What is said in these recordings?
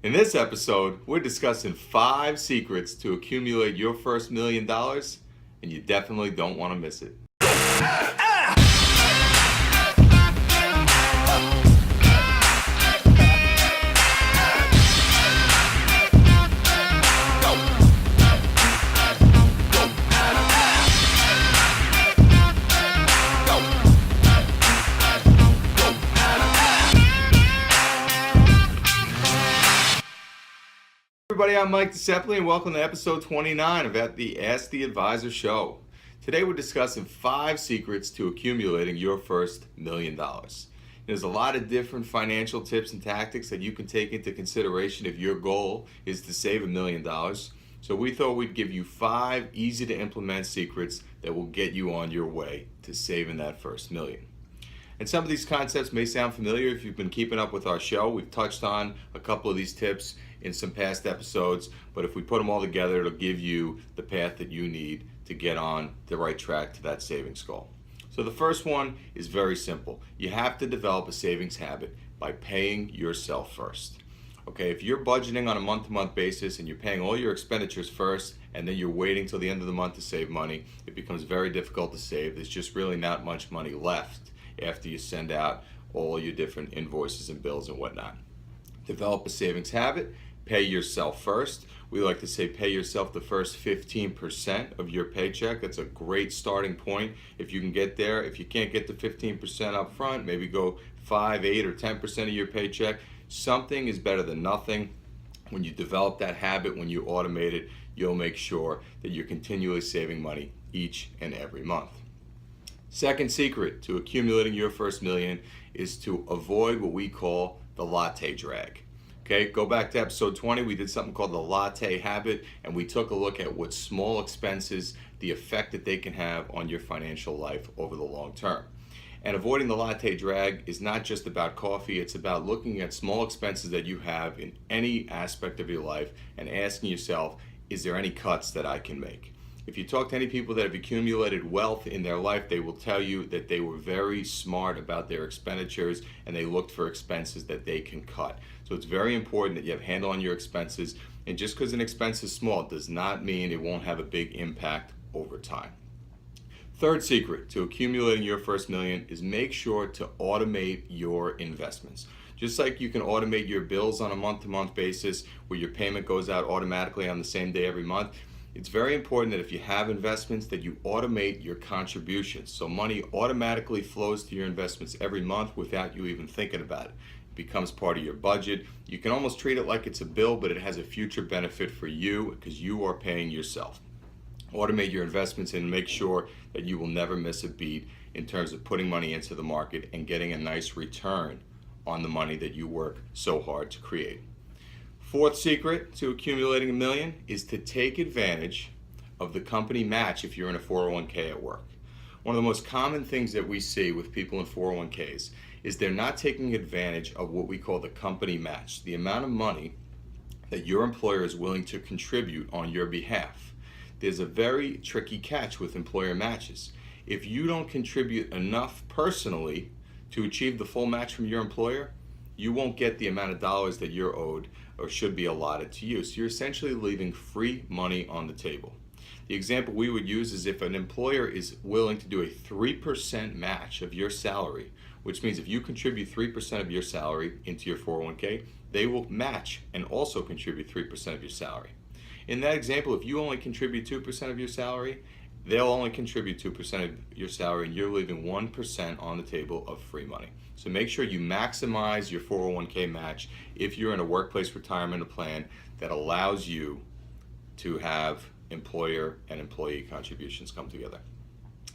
In this episode, we're discussing 5 secrets to accumulate your first $1,000,000, and you definitely don't want to miss it. Everybody, I'm Mike Desepoli, and welcome to episode 29 of the Ask the Advisor show. Today we're discussing 5 secrets to accumulating your first $1,000,000. There's a lot of different financial tips and tactics that you can take into consideration if your goal is to save $1,000,000. So we thought we'd give you 5 easy to implement secrets that will get you on your way to saving that first million. And some of these concepts may sound familiar if you've been keeping up with our show. We've touched on a couple of these tips in some past episodes, but if we put them all together, it'll give you the path that you need to get on the right track to that savings goal. So the first one is very simple. You have to develop a savings habit by paying yourself first. Okay, if you're budgeting on a month-to-month basis and you're paying all your expenditures first and then you're waiting till the end of the month to save money, it becomes very difficult to save. There's just really not much money left after you send out all your different invoices and bills and whatnot. Develop a savings habit. Pay yourself first. We like to say pay yourself the first 15% of your paycheck. That's a great starting point. If you can get there, if you can't get the 15% up front, maybe go 5, 8, or 10% of your paycheck. Something is better than nothing. When you develop that habit, when you automate it, you'll make sure that you're continually saving money each and every month. Second secret to accumulating your first million is to avoid what we call the latte drag. Okay, go back to episode 20. We did something called the latte habit, and we took a look at what small expenses, the effect that they can have on your financial life over the long term. And avoiding the latte drag is not just about coffee, it's about looking at small expenses that you have in any aspect of your life and asking yourself, is there any cuts that I can make? If you talk to any people that have accumulated wealth in their life, they will tell you that they were very smart about their expenditures and they looked for expenses that they can cut. So it's very important that you have a handle on your expenses, and just because an expense is small does not mean it won't have a big impact over time. Third secret to accumulating your first million is make sure to automate your investments. Just like you can automate your bills on a month-to-month basis where your payment goes out automatically on the same day every month, it's very important that if you have investments that you automate your contributions. So money automatically flows to your investments every month without you even thinking about it. It becomes part of your budget. You can almost treat it like it's a bill, but it has a future benefit for you because you are paying yourself. Automate your investments and make sure that you will never miss a beat in terms of putting money into the market and getting a nice return on the money that you work so hard to create. Fourth secret to accumulating $1 million is to take advantage of the company match if you're in a 401k at work. One of the most common things that we see with people in 401ks is they're not taking advantage of what we call the company match, the amount of money that your employer is willing to contribute on your behalf. There's a very tricky catch with employer matches. If you don't contribute enough personally to achieve the full match from your employer, you won't get the amount of dollars that you're owed or should be allotted to you. So you're essentially leaving free money on the table. The example we would use is if an employer is willing to do a 3% match of your salary, which means if you contribute 3% of your salary into your 401k, they will match and also contribute 3% of your salary. In that example, if you only contribute 2% of your salary, they'll only contribute 2% of your salary and you're leaving 1% on the table of free money. So make sure you maximize your 401k match if you're in a workplace retirement plan that allows you to have employer and employee contributions come together.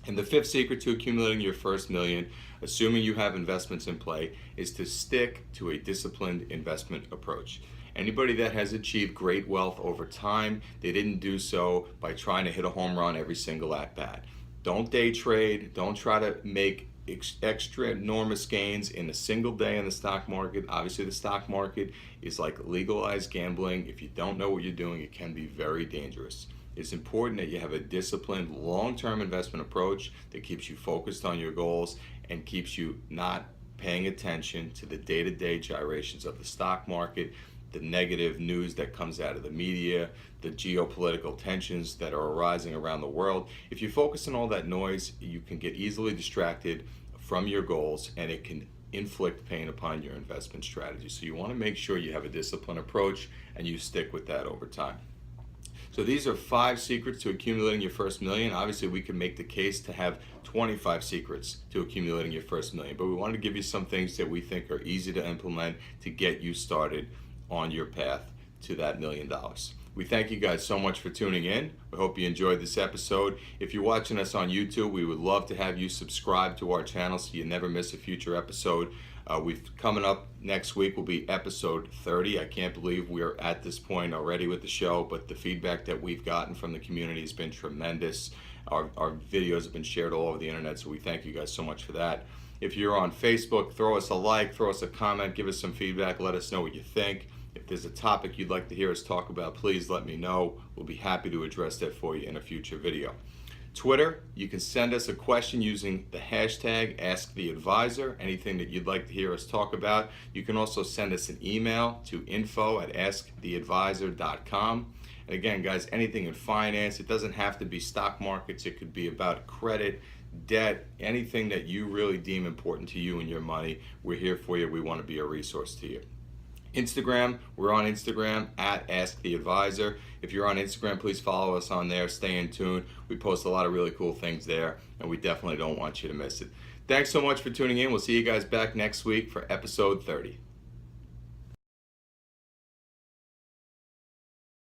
And the fifth secret to accumulating your first million, assuming you have investments in play, is to stick to a disciplined investment approach. Anybody that has achieved great wealth over time, they didn't do so by trying to hit a home run every single at bat. Don't day trade, don't try to make extra enormous gains in a single day in the stock market. Obviously the stock market is like legalized gambling. If you don't know what you're doing, it can be very dangerous. It's important that you have a disciplined long-term investment approach that keeps you focused on your goals and keeps you not paying attention to the day-to-day gyrations of the stock market the negative news that comes out of the media, the geopolitical tensions that are arising around the world. If you focus on all that noise, you can get easily distracted from your goals, and it can inflict pain upon your investment strategy. So you want to make sure you have a disciplined approach and you stick with that over time. So these are 5 secrets to accumulating your first million. Obviously, we can make the case to have 25 secrets to accumulating your first million, but we wanted to give you some things that we think are easy to implement to get you started on your path to that $1 million. We thank you guys so much for tuning in. We hope you enjoyed this episode. If you're watching us on YouTube, we would love to have you subscribe to our channel so you never miss a future episode. Coming up next week will be episode 30. I can't believe we're at this point already with the show, but the feedback that we've gotten from the community has been tremendous. Our videos have been shared all over the internet, so we thank you guys so much for that. If you're on Facebook, throw us a like, throw us a comment, give us some feedback, let us know what you think. If there's a topic you'd like to hear us talk about, please let me know. We'll be happy to address that for you in a future video. Twitter, you can send us a question using the hashtag AskTheAdvisor, anything that you'd like to hear us talk about. You can also send us an email to info@asktheadvisor.com. And again, guys, anything in finance, it doesn't have to be stock markets. It could be about credit, debt, anything that you really deem important to you and your money. We're here for you. We want to be a resource to you. Instagram, we're on Instagram @AskTheAdvisor. If you're on Instagram, please follow us on there. Stay in tune. We post a lot of really cool things there, and we definitely don't want you to miss it. Thanks so much for tuning in. We'll see you guys back next week for episode 30.